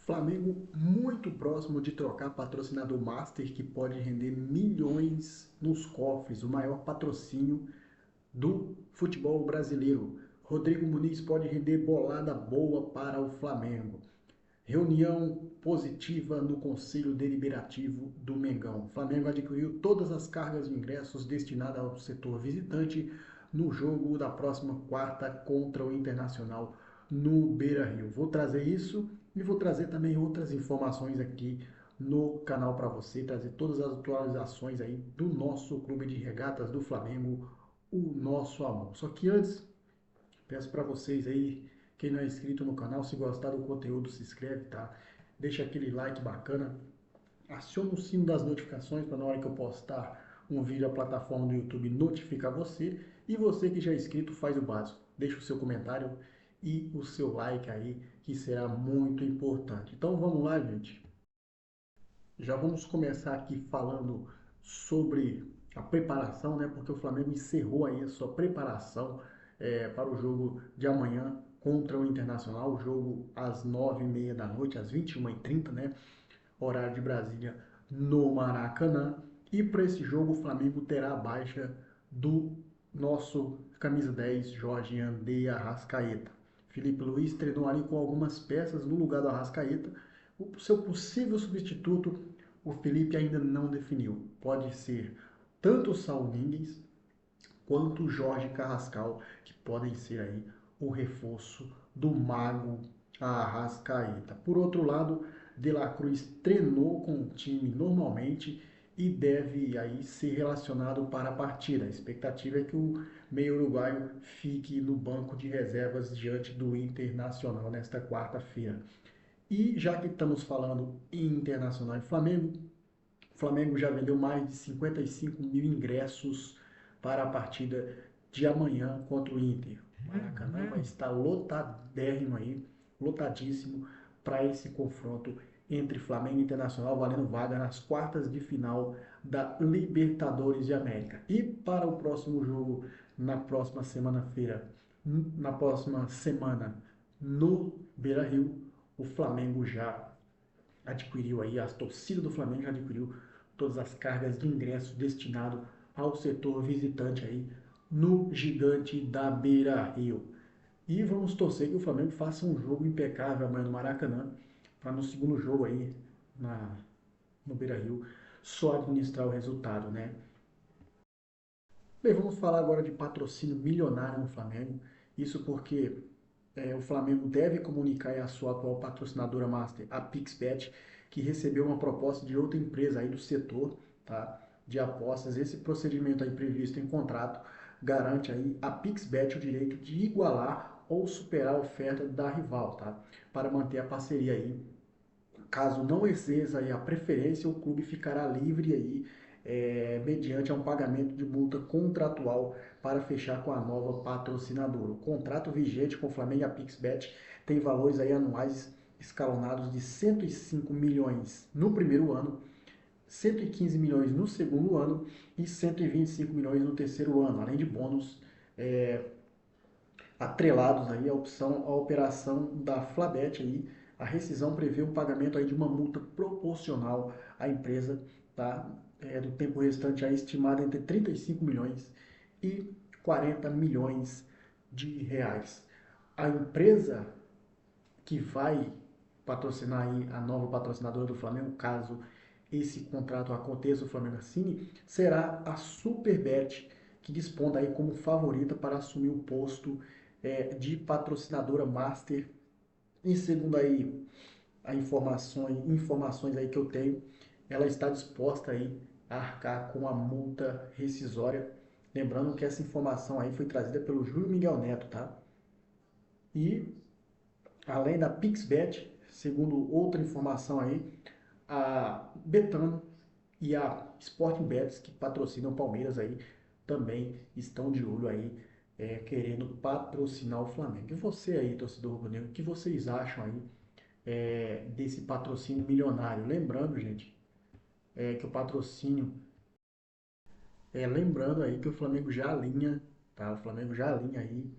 Flamengo muito próximo de trocar patrocinador master que pode render milhões nos cofres, o maior patrocínio do futebol brasileiro. Rodrigo Muniz pode render bolada boa para o Flamengo. Reunião positiva no Conselho Deliberativo do Mengão. O Flamengo adquiriu todas as cargas de ingressos destinadas ao setor visitante no jogo da próxima quarta contra o Internacional no Beira-Rio. Vou trazer isso e vou trazer também outras informações aqui no canal para você, trazer todas as atualizações aí do nosso clube de regatas do Flamengo, o nosso amor. Só que antes, peço para vocês aí, quem não é inscrito no canal, se gostar do conteúdo, se inscreve, tá? Deixa aquele like bacana, aciona o sino das notificações para na hora que eu postar um vídeo, a plataforma do YouTube notificar você. E você que já é inscrito, faz o básico. Deixa o seu comentário e o seu like aí, que será muito importante. Então vamos lá, gente. Já vamos começar aqui falando sobre a preparação, né? Porque o Flamengo encerrou aí a sua preparação para o jogo de amanhã contra o Internacional, o jogo às 9h30 da noite, às 21h30, né? Horário de Brasília, no Maracanã. E para esse jogo o Flamengo terá a baixa do nosso camisa 10, Jorge André Arrascaeta. Felipe Luiz treinou ali com algumas peças no lugar do Arrascaeta. O seu possível substituto, o Felipe ainda não definiu. Pode ser tanto o Saul Niguez quanto o Jorge Carrascal, que podem ser aí o reforço do mago Arrascaeta. Por outro lado, De La Cruz treinou com o time normalmente e deve aí ser relacionado para a partida. A expectativa é que o meio uruguaio fique no banco de reservas diante do Internacional nesta quarta-feira. E já que estamos falando em Internacional e Flamengo, o Flamengo já vendeu mais de 55 mil ingressos para a partida de amanhã contra o Inter. O Maracanã vai estar lotadérrimo aí, lotadíssimo para esse confronto entre Flamengo e Internacional, valendo vaga nas quartas de final da Libertadores de América. E para o próximo jogo, na próxima semana-feira, na próxima semana, no Beira-Rio, o Flamengo já adquiriu aí, a torcida do Flamengo já adquiriu todas as cargas de ingressos destinado ao setor visitante aí no Gigante da Beira-Rio. E vamos torcer que o Flamengo faça um jogo impecável amanhã no Maracanã, para no segundo jogo aí no Beira-Rio só administrar o resultado, né? Bem, vamos falar agora de patrocínio milionário no Flamengo. Isso porque o Flamengo deve comunicar a sua atual patrocinadora master, a Pixbet, que recebeu uma proposta de outra empresa aí do setor, tá, de apostas. Esse procedimento aí previsto em contrato garante aí a Pixbet o direito de igualar ou superar a oferta da rival, tá, para manter a parceria aí. Caso não exerça aí a preferência, o clube ficará livre aí, mediante um pagamento de multa contratual para fechar com a nova patrocinadora. O contrato vigente com o Flamengo e a Pixbet tem valores aí anuais escalonados de 105 milhões no primeiro ano, 115 milhões no segundo ano e 125 milhões no terceiro ano, além de bônus atrelados aí à operação da Flabet aí. A rescisão prevê o pagamento aí de uma multa proporcional à empresa, tá? Do tempo restante aí estimada entre 35 milhões e 40 milhões de reais. A empresa que vai patrocinar aí a nova patrocinadora do Flamengo, caso esse contrato aconteça, o Flamengo assine, será a Superbet, que desponta aí como favorita para assumir o posto de patrocinadora master. E segundo aí informações aí que eu tenho, ela está disposta aí a arcar com a multa rescisória. Lembrando que essa informação aí foi trazida pelo Júlio Miguel Neto, tá? E além da Pixbet, segundo outra informação aí, a Betano e a Sporting Bets, que patrocinam o Palmeiras aí, também estão de olho aí, querendo patrocinar o Flamengo. E você aí, torcedor rubro-negro, o que vocês acham aí desse patrocínio milionário? Lembrando, gente, que o patrocínio, lembrando aí que o Flamengo já alinha, tá? O Flamengo já alinha aí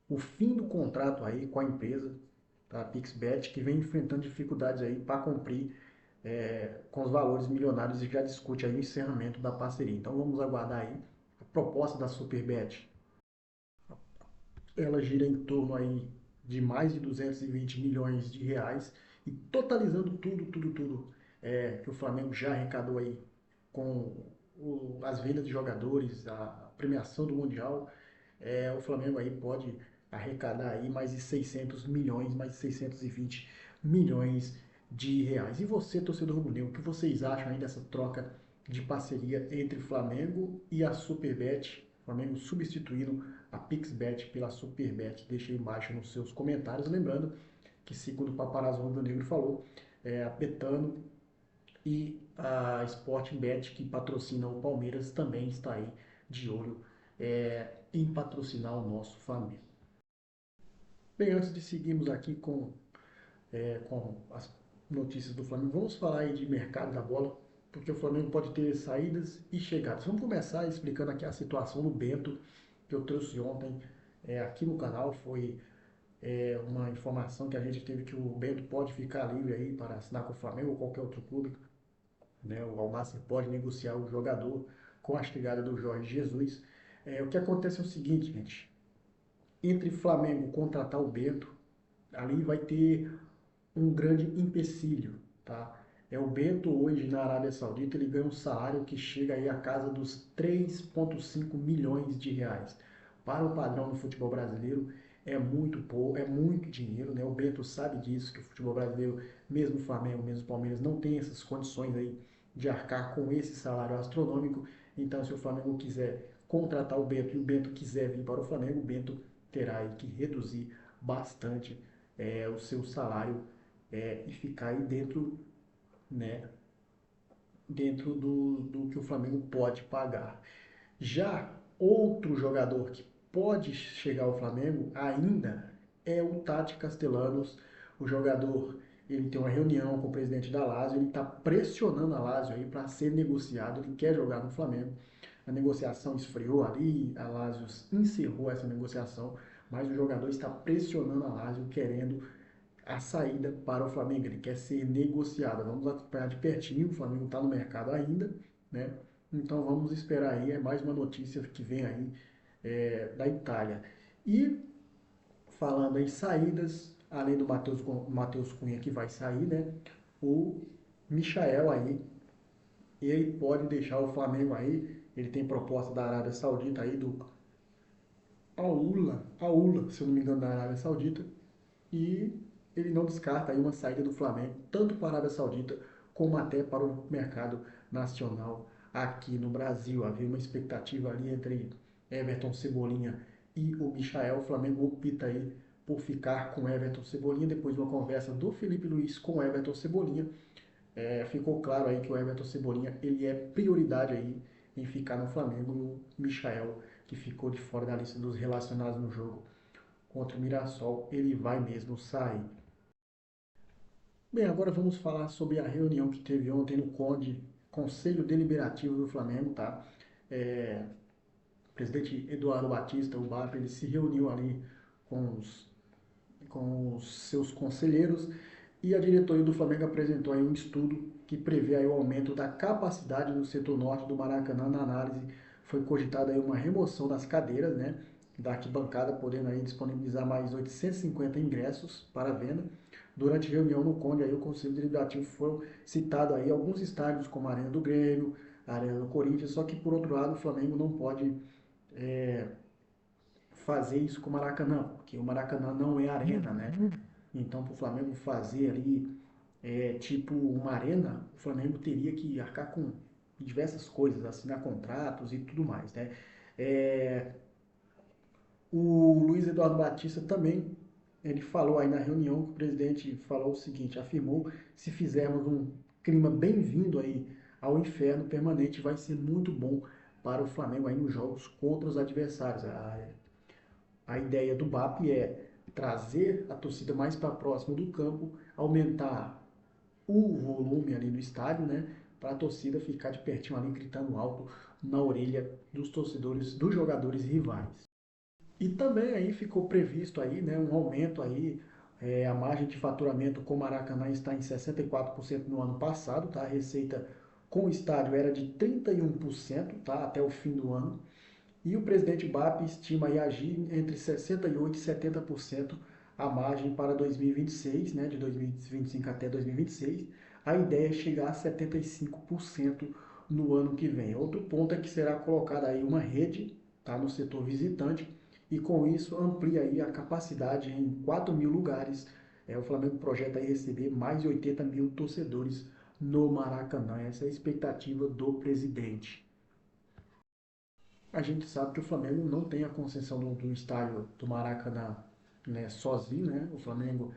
o fim do contrato aí com a empresa, a PixBet, que vem enfrentando dificuldades aí para cumprir com os valores milionários e já discute aí o encerramento da parceria. Então vamos aguardar aí a proposta da Superbet. Ela gira em torno aí de mais de 220 milhões de reais e totalizando tudo que o Flamengo já arrecadou aí com as vendas de jogadores, a premiação do Mundial, o Flamengo aí pode arrecadar aí mais de 600 milhões, mais de 620 milhões de reais. E você, torcedor rubro-negro, o que vocês acham aí dessa troca de parceria entre Flamengo e a Superbet? Flamengo substituindo a PixBet pela Superbet. Deixe aí embaixo nos seus comentários. Lembrando que, segundo o Paparazzo Rubro Negro falou, a Betano e a Sportingbet, que patrocina o Palmeiras, também está aí de olho em patrocinar o nosso Flamengo. Bem, antes de seguirmos aqui com as notícias do Flamengo, vamos falar aí de mercado da bola, porque o Flamengo pode ter saídas e chegadas. Vamos começar explicando aqui a situação do Bento, que eu trouxe ontem aqui no canal. Foi uma informação que a gente teve, que o Bento pode ficar livre aí para assinar com o Flamengo ou qualquer outro clube, né? O Al Nassr pode negociar o jogador com a chegada do Jorge Jesus. O que acontece é o seguinte, gente: entre Flamengo contratar o Bento, ali vai ter um grande empecilho, tá? O Bento hoje na Arábia Saudita, ele ganha um salário que chega aí a casa dos 3,5 milhões de reais. Para o padrão do futebol brasileiro é muito pouco, é muito dinheiro, né? O Bento sabe disso, que o futebol brasileiro, mesmo o Flamengo, mesmo o Palmeiras, não tem essas condições aí de arcar com esse salário astronômico. Então, se o Flamengo quiser contratar o Bento e o Bento quiser vir para o Flamengo, o Bento terá aí que reduzir bastante o seu salário e ficar aí dentro, né, dentro do que o Flamengo pode pagar. Já outro jogador que pode chegar ao Flamengo ainda é o Tati Castellanos. O jogador, ele tem uma reunião com o presidente da Lazio, ele está pressionando a Lazio aí para ser negociado, ele quer jogar no Flamengo. A negociação esfriou ali, a Lazio encerrou essa negociação, mas o jogador está pressionando a Lazio, querendo a saída para o Flamengo. Ele quer ser negociado. Vamos acompanhar de pertinho. O Flamengo está no mercado ainda, né? Então vamos esperar aí. É mais uma notícia que vem aí da Itália. E falando em saídas, além do Matheus Cunha, que vai sair, né? O Michael aí, ele pode deixar o Flamengo aí. Ele tem proposta da Arábia Saudita aí, do Aula, se eu não me engano, da Arábia Saudita. E ele não descarta aí uma saída do Flamengo, tanto para a Arábia Saudita, como até para o mercado nacional aqui no Brasil. Havia uma expectativa ali entre Everton Cebolinha e o Michael. O Flamengo opta aí por ficar com Everton Cebolinha. Depois de uma conversa do Felipe Luiz com Everton Cebolinha, ficou claro aí que o Everton Cebolinha, ele é prioridade aí em ficar no Flamengo, e o Michael, que ficou de fora da lista dos relacionados no jogo contra o Mirassol, ele vai mesmo sair. Bem, agora vamos falar sobre a reunião que teve ontem no CONDE, Conselho Deliberativo do Flamengo, tá? O presidente Eduardo Batista, o BAP, ele se reuniu ali com os seus conselheiros, e a diretoria do Flamengo apresentou aí um estudo que prevê aí o aumento da capacidade do setor norte do Maracanã. Na análise foi cogitada aí uma remoção das cadeiras, né, da arquibancada, podendo aí disponibilizar mais 850 ingressos para venda. Durante a reunião no CONDE, aí o Conselho Deliberativo foi citado aí alguns estádios como a Arena do Grêmio, a Arena do Corinthians, só que por outro lado o Flamengo não pode fazer isso com o Maracanã, porque o Maracanã não é arena, né? Então, para o Flamengo fazer ali tipo uma arena, o Flamengo teria que arcar com diversas coisas, assinar contratos e tudo mais, né? O Luiz Eduardo Batista também, ele falou aí na reunião, que o presidente falou o seguinte, afirmou: se fizermos um clima bem-vindo aí ao inferno permanente, vai ser muito bom para o Flamengo aí nos jogos contra os adversários. A ideia do BAP é trazer a torcida mais para próximo do campo, aumentar o volume ali no estádio, né, para a torcida ficar de pertinho ali gritando alto na orelha dos torcedores, dos jogadores rivais. E também aí ficou previsto aí, né, um aumento aí A margem de faturamento com o Maracanã está em 64% no ano passado, tá? A receita com o estádio era de 31%, tá? Até o fim do ano. E o presidente BAP estima aí agir entre 68% e 70% a margem para 2026, né, de 2025 até 2026. A ideia é chegar a 75% no ano que vem. Outro ponto é que será colocada aí uma rede, tá, no setor visitante, e com isso amplia aí a capacidade em 4 mil lugares. O Flamengo projeta aí receber mais de 80 mil torcedores no Maracanã. Essa é a expectativa do presidente. A gente sabe que o Flamengo não tem a concessão do estádio do Maracanã, né, sozinho, né? O Flamengo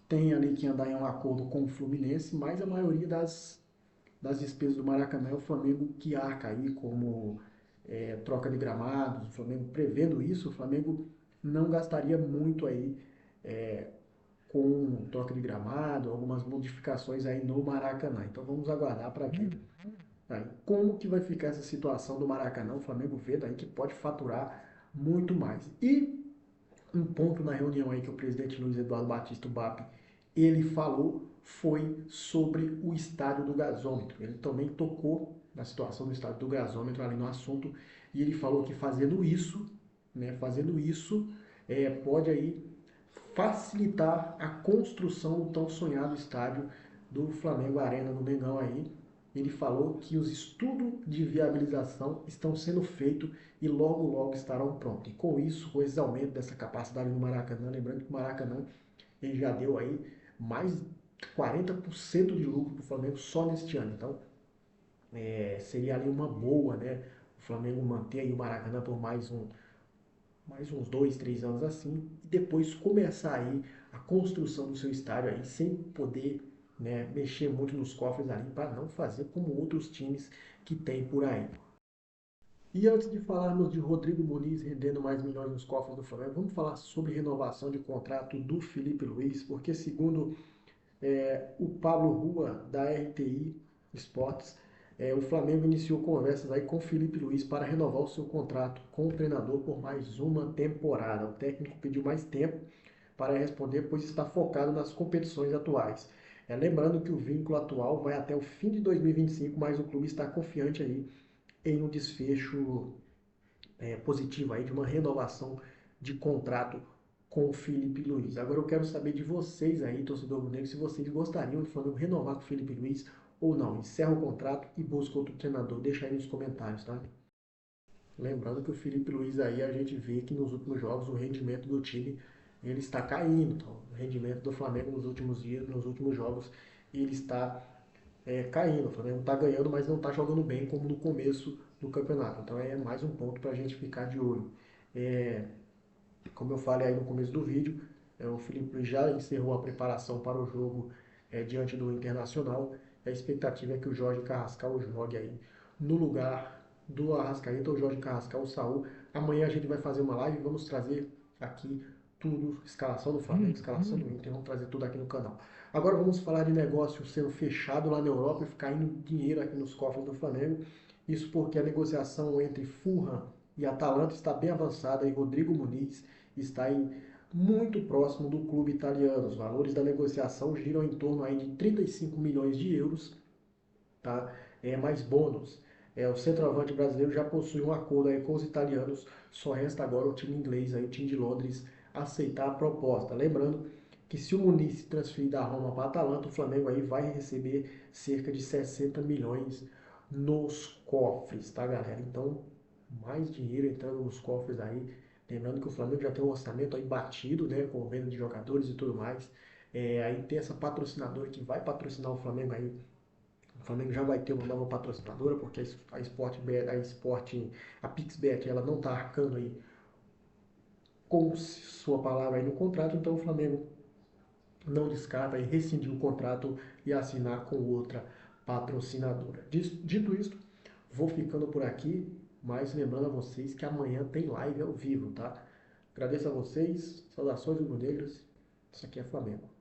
tem ali que andar em um acordo com o Fluminense, mas a maioria das despesas do Maracanã é o Flamengo que arca aí, como troca de gramados. O Flamengo prevendo isso, o Flamengo não gastaria muito aí é, com troca de gramado, algumas modificações aí no Maracanã. Então vamos aguardar para ver aí, como que vai ficar essa situação do Maracanã. O Flamengo vê daí que pode faturar muito mais. E um ponto na reunião aí que o presidente Luiz Eduardo Batista, o BAP, ele falou foi sobre o estádio do gasômetro. Ele também tocou na situação do estádio do gasômetro ali no assunto e ele falou que fazendo isso, né, pode aí facilitar a construção do tão sonhado estádio do Flamengo Arena no Mengão aí. Ele falou que os estudos de viabilização estão sendo feitos e logo logo estarão prontos. E com isso, com esse aumento dessa capacidade no Maracanã, lembrando que o Maracanã ele já deu aí mais de 40% de lucro para o Flamengo só neste ano. Então, seria ali uma boa, né? O Flamengo manter aí o Maracanã por mais uns 2, 3 anos assim, e depois começar aí a construção do seu estádio aí, sem poder, né, mexer muito nos cofres ali, para não fazer como outros times que tem por aí. E antes de falarmos de Rodrigo Muniz rendendo mais milhões nos cofres do Flamengo, vamos falar sobre renovação de contrato do Felipe Luiz, porque segundo o Pablo Rua, da RTI Esportes, o Flamengo iniciou conversas aí com o Felipe Luiz para renovar o seu contrato com o treinador por mais uma temporada. O técnico pediu mais tempo para responder, pois está focado nas competições atuais. Lembrando que o vínculo atual vai até o fim de 2025, mas o clube está confiante aí em um desfecho positivo aí de uma renovação de contrato com o Felipe Luiz. Agora eu quero saber de vocês aí, torcedor rubro-negro, se vocês gostariam de Flamengo renovar com o Felipe Luiz ou não. Encerra o contrato e busca outro treinador. Deixa aí nos comentários, tá? Lembrando que o Felipe Luiz aí a gente vê que nos últimos jogos o rendimento do time ele está caindo. Então, o rendimento do Flamengo nos últimos dias, nos últimos jogos, ele está caindo. O Flamengo está ganhando, mas não está jogando bem como no começo do campeonato. Então é mais um ponto para a gente ficar de olho. É, Como eu falei aí no começo do vídeo, o Felipe já encerrou a preparação para o jogo diante do Internacional. A expectativa é que o Jorge Carrascal jogue aí no lugar do Arrascaeta, o Jorge Carrascal, o Saúl. Amanhã a gente vai fazer uma live e vamos trazer aqui tudo, escalação do Flamengo, escalação do Inter, vamos trazer tudo aqui no canal. Agora vamos falar de negócio sendo fechado lá na Europa e ficar indo dinheiro aqui nos cofres do Flamengo. Isso porque a negociação entre Fulham e Atalanta está bem avançada e Rodrigo Muniz está aí muito próximo do clube italiano. Os valores da negociação giram em torno aí de 35 milhões de euros, tá? Mais bônus. O centroavante brasileiro já possui um acordo aí com os italianos, só resta agora o time inglês, aí, o time de Londres, aceitar a proposta. Lembrando que se o Muniz se transferir da Roma para a Atalanta, o Flamengo aí vai receber cerca de 60 milhões nos cofres, tá, galera? Então, mais dinheiro entrando nos cofres aí. Lembrando que o Flamengo já tem um orçamento aí batido, né, com venda de jogadores e tudo mais. Aí tem essa patrocinadora que vai patrocinar o Flamengo aí. O Flamengo já vai ter uma nova patrocinadora, porque a PixBet, ela não está arcando aí com sua palavra aí no contrato, então o Flamengo não descarta e rescindir o contrato e assinar com outra patrocinadora. Dito isto, vou ficando por aqui, mas lembrando a vocês que amanhã tem live ao vivo, tá? Agradeço a vocês, saudações rubro-negras, isso aqui é Flamengo.